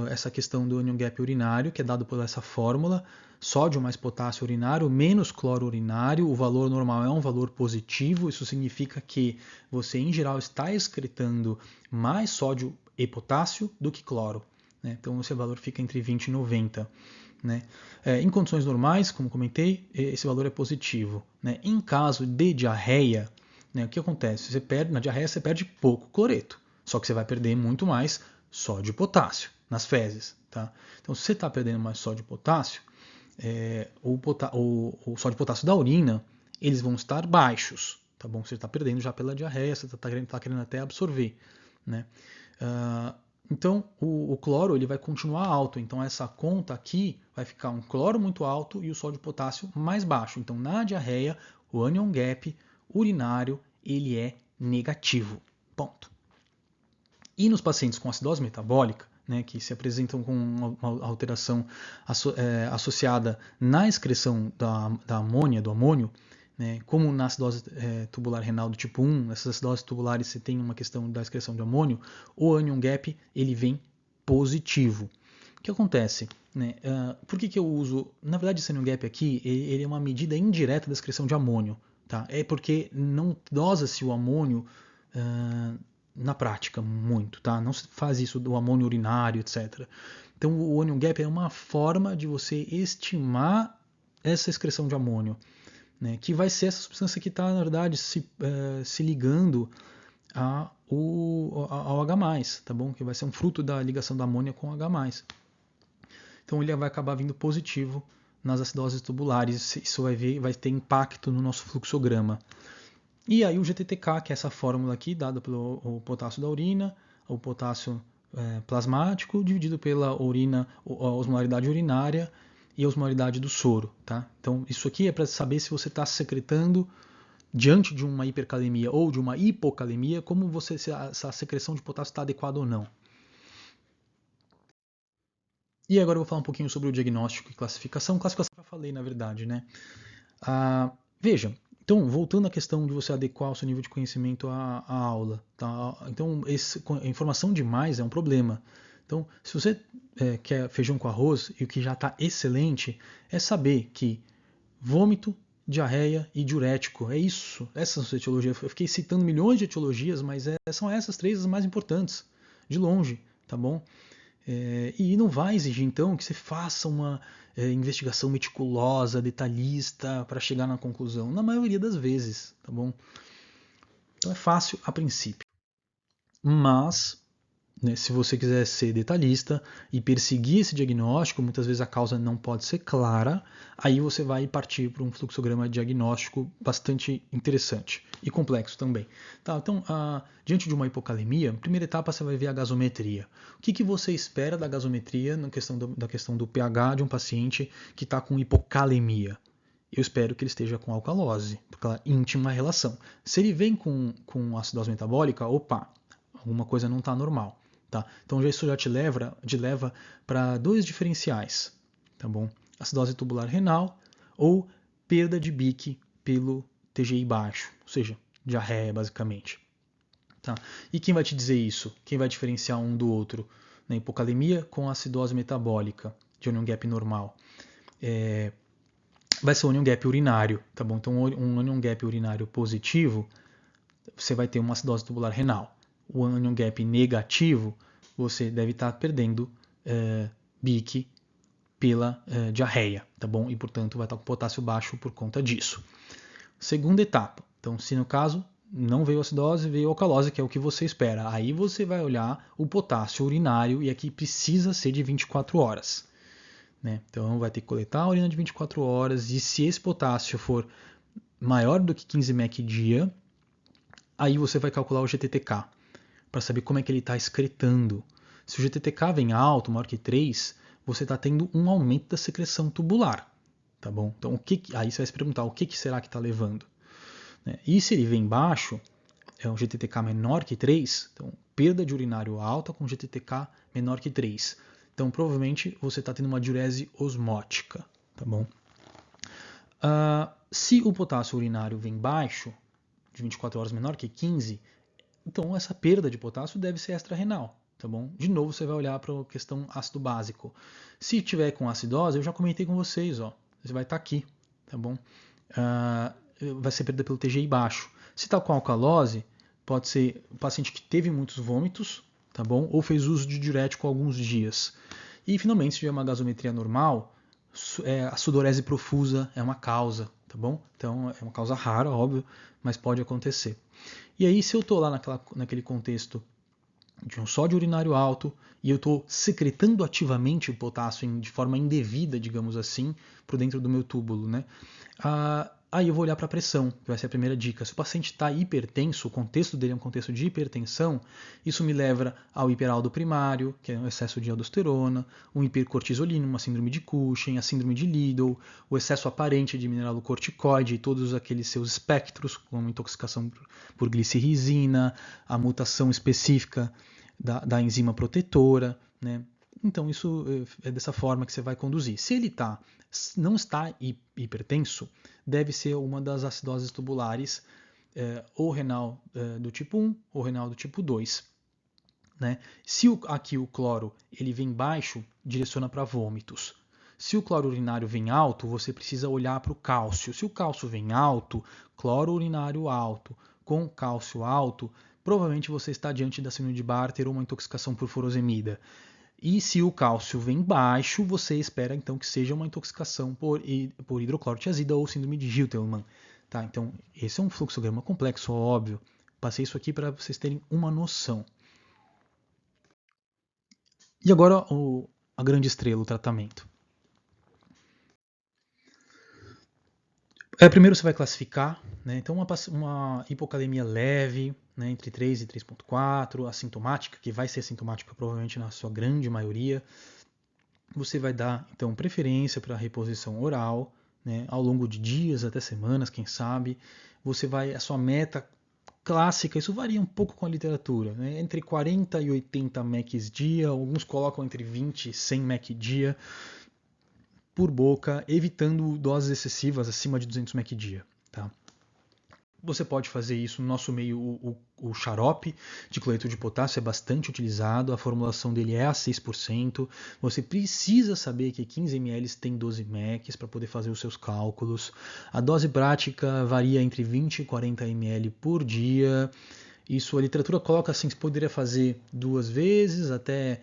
essa questão do onion gap urinário, que é dado por essa fórmula, sódio mais potássio urinário, menos cloro urinário, o valor normal é um valor positivo, isso significa que você, em geral, está excretando mais sódio e potássio do que cloro. Né? Então, esse valor fica entre 20 e 90. Né? Em condições normais, como comentei, esse valor é positivo. Né? Em caso de diarreia, né, o que acontece? Na diarreia você perde pouco cloreto, só que você vai perder muito mais sódio e potássio nas fezes. Tá? Então, se você está perdendo mais sódio e potássio, o sódio e potássio da urina, eles vão estar baixos. Tá bom? Você está perdendo já pela diarreia, você está querendo até absorver. Né? Então, o cloro ele vai continuar alto. Então, essa conta aqui vai ficar um cloro muito alto e o sódio e potássio mais baixo. Então, na diarreia, o onion gap urinário ele é negativo. Ponto. E nos pacientes com acidose metabólica, né, que se apresentam com uma alteração associada na excreção da amônia, do amônio, né? Como na acidose tubular renal do tipo 1, essas acidoses tubulares você tem uma questão da excreção de amônio, o anion gap ele vem positivo. O que acontece? Né? Por que eu uso... Na verdade, esse anion gap aqui ele é uma medida indireta da excreção de amônio. Tá? É porque não dosa-se o amônio na prática muito. Tá? Não se faz isso do amônio urinário, etc. Então, o anion gap é uma forma de você estimar essa excreção de amônio, né, que vai ser essa substância que está, na verdade, se ligando ao H+, tá bom? Que vai ser um fruto da ligação da amônia com o H+. Então ele vai acabar vindo positivo nas acidoses tubulares, isso vai ter impacto no nosso fluxograma. E aí o GTTK, que é essa fórmula aqui, dada pelo potássio da urina, o potássio plasmático, dividido pela urina, a osmolaridade urinária e a osmolaridade do soro. Tá? Então isso aqui é para saber se você está secretando diante de uma hipercalemia ou de uma hipocalemia, se a secreção de potássio está adequada ou não. E agora eu vou falar um pouquinho sobre o diagnóstico e classificação. Classificação eu já falei, na verdade, né? Veja, então, voltando à questão de você adequar o seu nível de conhecimento à aula. Tá? Então, a informação demais é um problema. Então, se você quer feijão com arroz e o que já está excelente, é saber que vômito, diarreia e diurético, é isso. Essas são as etiologias. Eu fiquei citando milhões de etiologias, mas são essas três as mais importantes, de longe, tá bom? E não vai exigir, então, que você faça uma investigação meticulosa, detalhista, para chegar na conclusão. Na maioria das vezes, tá bom? Então é fácil a princípio. Mas, né, se você quiser ser detalhista e perseguir esse diagnóstico, muitas vezes a causa não pode ser clara, aí você vai partir para um fluxograma diagnóstico bastante interessante e complexo também. Tá, então, diante de uma hipocalemia, primeira etapa você vai ver a gasometria. O que você espera da gasometria da questão do pH de um paciente que está com hipocalemia? Eu espero que ele esteja com alcalose, porque ela íntima relação. Se ele vem com acidose metabólica, opa, alguma coisa não está normal. Tá? Então isso já te leva para dois diferenciais, tá bom? Acidose tubular renal ou perda de BIC pelo TGI baixo, ou seja, diarreia basicamente. Tá? E quem vai te dizer isso? Quem vai diferenciar um do outro? Na hipocalemia com acidose metabólica de anion gap normal. Vai ser o anion gap urinário, tá bom? Então um anion gap urinário positivo, você vai ter uma acidose tubular renal. O anion gap negativo, você deve estar perdendo BIC pela diarreia, tá bom? E, portanto, vai estar com potássio baixo por conta disso. Segunda etapa. Então, se no caso não veio acidose, veio alcalose, que é o que você espera. Aí você vai olhar o potássio urinário e aqui precisa ser de 24 horas. Né? Então, vai ter que coletar a urina de 24 horas e se esse potássio for maior do que 15 mEq dia, aí você vai calcular o GTTK para saber como é que ele está excretando. Se o GTTK vem alto, maior que 3, você está tendo um aumento da secreção tubular. Tá bom? Então, aí você vai se perguntar o que será que está levando. E se ele vem baixo, é um GTTK menor que 3, então perda de urinário alta com GTTK menor que 3. Então, provavelmente, você está tendo uma diurese osmótica. Tá bom? Se o potássio urinário vem baixo, de 24 horas menor que 15, então essa perda de potássio deve ser extra-renal, tá bom? De novo você vai olhar para a questão ácido básico. Se tiver com acidose, eu já comentei com vocês, ó, você vai estar aqui, tá bom? Vai ser perda pelo TGI baixo. Se está com alcalose, pode ser um paciente que teve muitos vômitos, tá bom? Ou fez uso de diurético há alguns dias. E finalmente, se tiver uma gasometria normal, a sudorese profusa é uma causa, tá bom? Então é uma causa rara, óbvio, mas pode acontecer. E aí, se eu estou lá naquele contexto de um sódio urinário alto e eu estou secretando ativamente o potássio de forma indevida, digamos assim, por dentro do meu túbulo, né? Aí eu vou olhar para a pressão, que vai ser a primeira dica. Se o paciente está hipertenso, o contexto dele é um contexto de hipertensão, isso me leva ao hiperaldo primário, que é um excesso de aldosterona, um hipercortisolismo, uma síndrome de Cushing, a síndrome de Liddle, o excesso aparente de mineralocorticoide e todos aqueles seus espectros, como intoxicação por glicerrisina, a mutação específica da enzima protetora, né? então isso é dessa forma que você vai conduzir. Se ele não está hipertenso, deve ser uma das acidoses tubulares, ou renal do tipo 1 ou renal do tipo 2. Né? Se aqui o cloro ele vem baixo, direciona para vômitos. Se o cloro urinário vem alto, você precisa olhar para o cálcio. Se o cálcio vem alto, cloro urinário alto, com cálcio alto, provavelmente você está diante da síndrome de Bartter ou uma intoxicação por furosemida. E se o cálcio vem baixo, você espera então que seja uma intoxicação por hidroclorotiazida ou síndrome de Giltelman. Tá? Então, esse é um fluxograma complexo, óbvio. Passei isso aqui para vocês terem uma noção. E agora a grande estrela, o tratamento. Primeiro você vai classificar, né? Então uma hipocalemia leve, né? Entre 3 e 3,4, assintomática, que vai ser assintomática provavelmente na sua grande maioria. Você vai dar então preferência para a reposição oral, né? Ao longo de dias até semanas, quem sabe. A sua meta clássica, isso varia um pouco com a literatura, né? Entre 40 e 80 mEq dia, alguns colocam entre 20 e 100 mEq dia por boca, evitando doses excessivas acima de 200 mEq dia. Tá? Você pode fazer isso no nosso meio, o xarope de cloreto de potássio é bastante utilizado, a formulação dele é a 6%. Você precisa saber que 15 ml tem 12 mEq para poder fazer os seus cálculos. A dose prática varia entre 20 e 40 ml por dia. Isso a literatura coloca assim, você poderia fazer 2 vezes até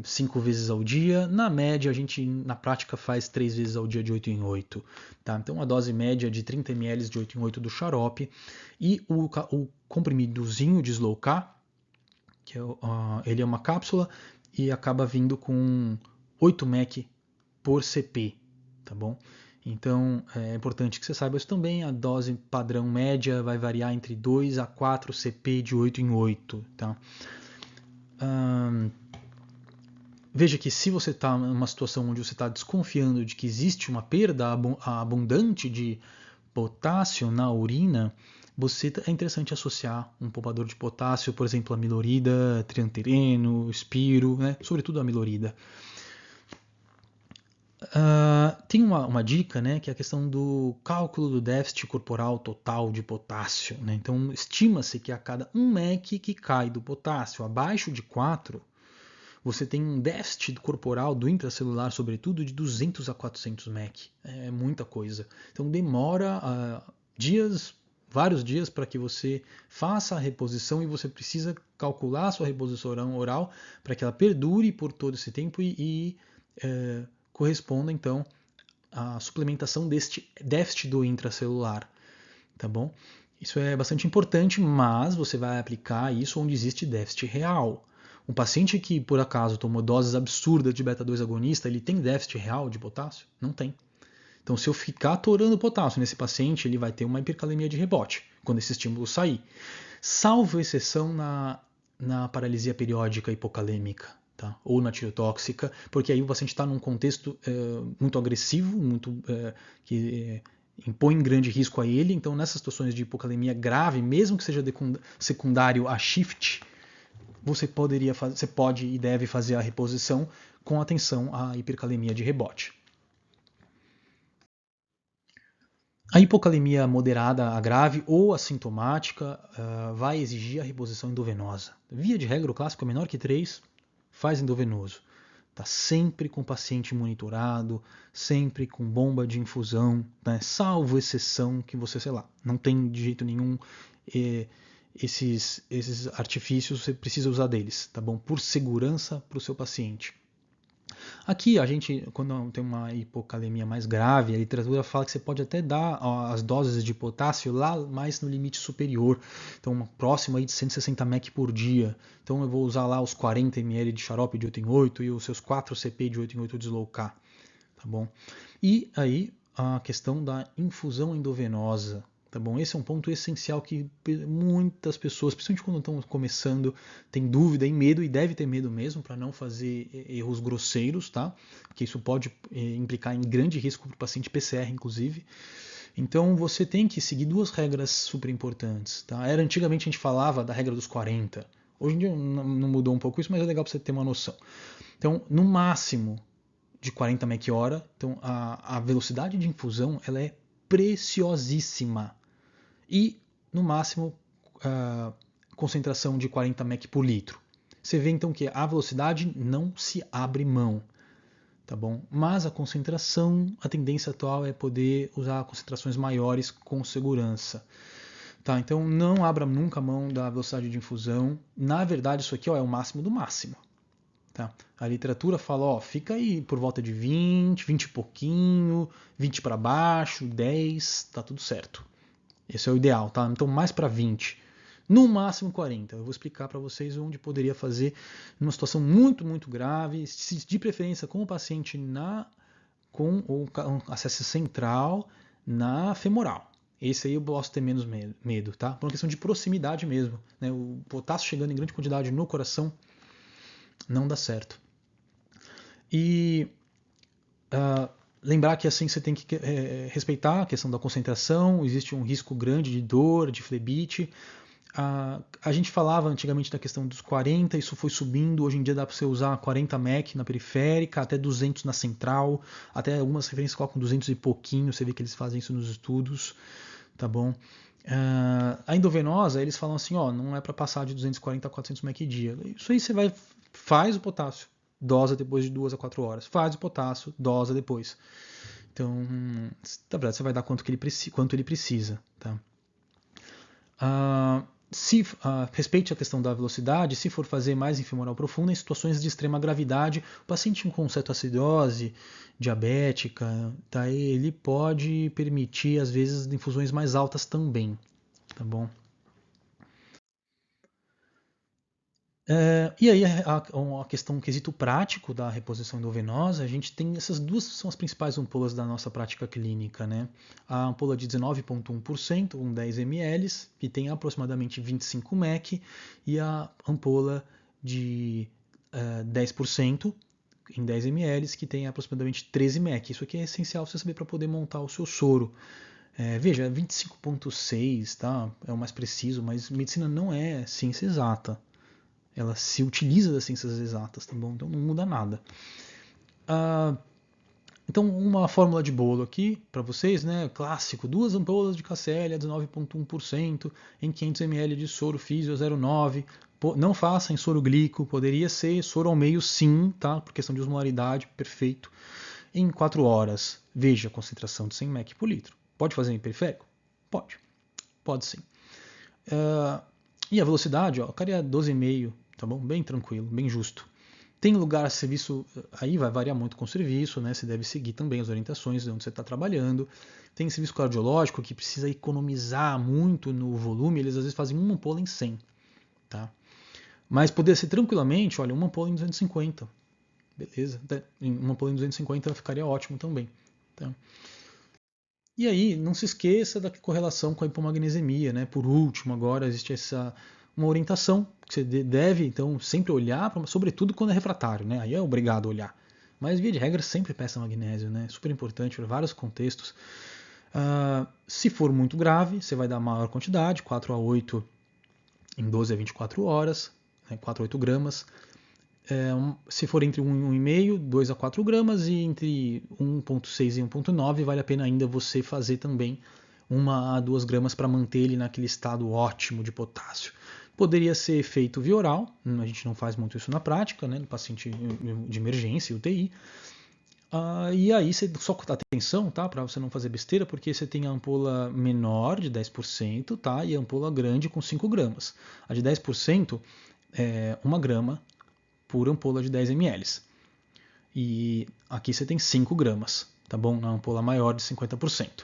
5 vezes ao dia. Na média, a gente na prática faz 3 vezes ao dia de 8 em 8. Tá? Então, a dose média de 30 ml de 8 em 8 do xarope. E o comprimidozinho de Slow K, que ele é uma cápsula e acaba vindo com 8 mEq por CP. Tá bom? Então, é importante que você saiba isso também. A dose padrão média vai variar entre 2 a 4 CP de 8 em 8. Tá? Veja que se você está em uma situação onde você está desconfiando de que existe uma perda abundante de potássio na urina, é interessante associar um poupador de potássio, por exemplo, a amilorida, triantereno, espiro, né? Sobretudo a amilorida. Tem uma dica, né, que é a questão do cálculo do déficit corporal total de potássio. Né? Então, estima-se que a cada 1 mEq que cai do potássio abaixo de 4, você tem um déficit corporal do intracelular, sobretudo, de 200 a 400 mEq. É muita coisa. Então, demora vários dias para que você faça a reposição e você precisa calcular a sua reposição oral para que ela perdure por todo esse tempo e corresponda, então, à suplementação deste déficit do intracelular. Tá bom? Isso é bastante importante, mas você vai aplicar isso onde existe déficit real. Um paciente que, por acaso, tomou doses absurdas de beta-2 agonista, ele tem déficit real de potássio? Não tem. Então, se eu ficar atorando potássio nesse paciente, ele vai ter uma hipercalemia de rebote, quando esse estímulo sair. Salvo exceção na paralisia periódica hipocalêmica, tá? Ou na tireotóxica, porque aí o paciente está num contexto muito agressivo, que impõe grande risco a ele. Então, nessas situações de hipocalemia grave, mesmo que seja secundário a shift, você pode e deve fazer a reposição com atenção à hipercalemia de rebote. A hipocalemia moderada a grave ou assintomática vai exigir a reposição endovenosa. Via de regra, o clássico é menor que 3, faz endovenoso. Está sempre com o paciente monitorado, sempre com bomba de infusão, né? Salvo exceção que você, não tem de jeito nenhum esses artifícios, você precisa usar deles, tá bom? Por segurança para o seu paciente. Aqui, a gente, quando tem uma hipocalemia mais grave, a literatura fala que você pode até dar as doses de potássio lá mais no limite superior, então próximo aí de 160 mEq por dia. Então eu vou usar lá os 40 ml de xarope de 8 em 8 e os seus 4 CP de 8 em 8 de Slow K, tá bom? E aí a questão da infusão endovenosa. Tá bom? Esse é um ponto essencial que muitas pessoas, principalmente quando estão começando, têm dúvida e medo, e deve ter medo mesmo para não fazer erros grosseiros, tá? Porque isso pode implicar em grande risco para o paciente PCR, inclusive. Então você tem que seguir 2 regras super importantes. Tá? Antigamente a gente falava da regra dos 40. Hoje em dia não mudou um pouco isso, mas é legal para você ter uma noção. Então, no máximo de 40 mEq/hora, então a velocidade de infusão ela é preciosíssima. E, no máximo, concentração de 40 mEq por litro. Você vê então que a velocidade não se abre mão, tá bom? Mas a concentração, a tendência atual é poder usar concentrações maiores com segurança. Tá, então não abra nunca a mão da velocidade de infusão. Na verdade, isso aqui é o máximo do máximo. Tá? A literatura fala, fica aí por volta de 20, 20 e pouquinho, 20 para baixo, 10, tá tudo certo. Esse é o ideal, tá? Então mais para 20. No máximo 40. Eu vou explicar para vocês onde poderia fazer numa situação muito, muito grave, de preferência com o paciente com o acesso central na femoral. Esse aí eu posso ter menos medo, tá? Por uma questão de proximidade mesmo. Né? O potássio chegando em grande quantidade no coração não dá certo. E lembrar que assim você tem que respeitar a questão da concentração, existe um risco grande de dor, de flebite. A gente falava antigamente da questão dos 40, isso foi subindo, hoje em dia dá para você usar 40 mEq na periférica, até 200 na central, até algumas referências colocam 200 e pouquinho, você vê que eles fazem isso nos estudos, tá bom? A endovenosa, eles falam assim, não é para passar de 240 a 400 mEq dia. Isso aí você faz o potássio, dosa depois de 2 a 4 horas, faz o potássio, dosa depois. Então, na verdade, você vai dar quanto ele precisa, tá? Respeite a questão da velocidade, se for fazer mais em femoral profunda, em situações de extrema gravidade, o paciente com cetoacidose diabética, tá, ele pode permitir, às vezes, infusões mais altas também, tá bom? E aí a questão, um quesito prático da reposição endovenosa, a gente tem essas duas são as principais ampolas da nossa prática clínica, né? A ampola de 19,1%, 10 ml, que tem aproximadamente 25 mEq, e a ampola de 10%, em 10 ml, que tem aproximadamente 13 mEq. Isso aqui é essencial você saber para poder montar o seu soro. Veja, 25,6, tá? É o mais preciso, mas medicina não é ciência exata. Ela se utiliza das ciências exatas, tá bom? Então não muda nada. Então uma fórmula de bolo aqui para vocês, né? Clássico, 2 ampolas de KCl a 19,1% em 500 ml de soro físio 0,9. Não faça em soro glico, poderia ser soro ao meio sim, tá? Por questão de osmolaridade, perfeito. Em 4 horas, veja a concentração de 100 mEq por litro. Pode fazer em periférico? Pode sim. E a velocidade, eu queria 12,5, tá bom? Bem tranquilo, bem justo. Tem lugar, serviço, aí vai variar muito com o serviço, né? Você deve seguir também as orientações de onde você está trabalhando. Tem serviço cardiológico que precisa economizar muito no volume, eles às vezes fazem uma ampola em 100, tá? Mas poderia ser tranquilamente, olha, uma ampola em 250, beleza? Uma ampola em 250 ficaria ótimo também, tá? E aí, não se esqueça da correlação com a hipomagnesemia, né? Por último, agora existe uma orientação que você deve, então, sempre olhar, sobretudo quando é refratário, né? Aí é obrigado a olhar. Mas, via de regra, sempre peça magnésio, né? Super importante para vários contextos. Se for muito grave, você vai dar maior quantidade, 4 a 8 em 12 a 24 horas, né? 4 a 8 gramas. Se for entre 1 e 1,5, 2 a 4 gramas, e entre 1,6 e 1,9 vale a pena ainda você fazer também 1 a 2 gramas para manter ele naquele estado ótimo de potássio. Poderia ser feito via oral, a gente não faz muito isso na prática, né, no paciente de emergência, UTI. E aí você só atenção, tá, para você não fazer besteira, porque você tem a ampola menor de 10%, tá, e a ampola grande com 5 gramas. A de 10% é 1 grama por ampola de 10 ml. E aqui você tem 5 gramas, tá bom? Na ampola maior de 50%.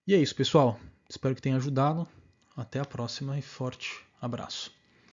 E é isso, pessoal. Espero que tenha ajudado. Até a próxima e forte abraço.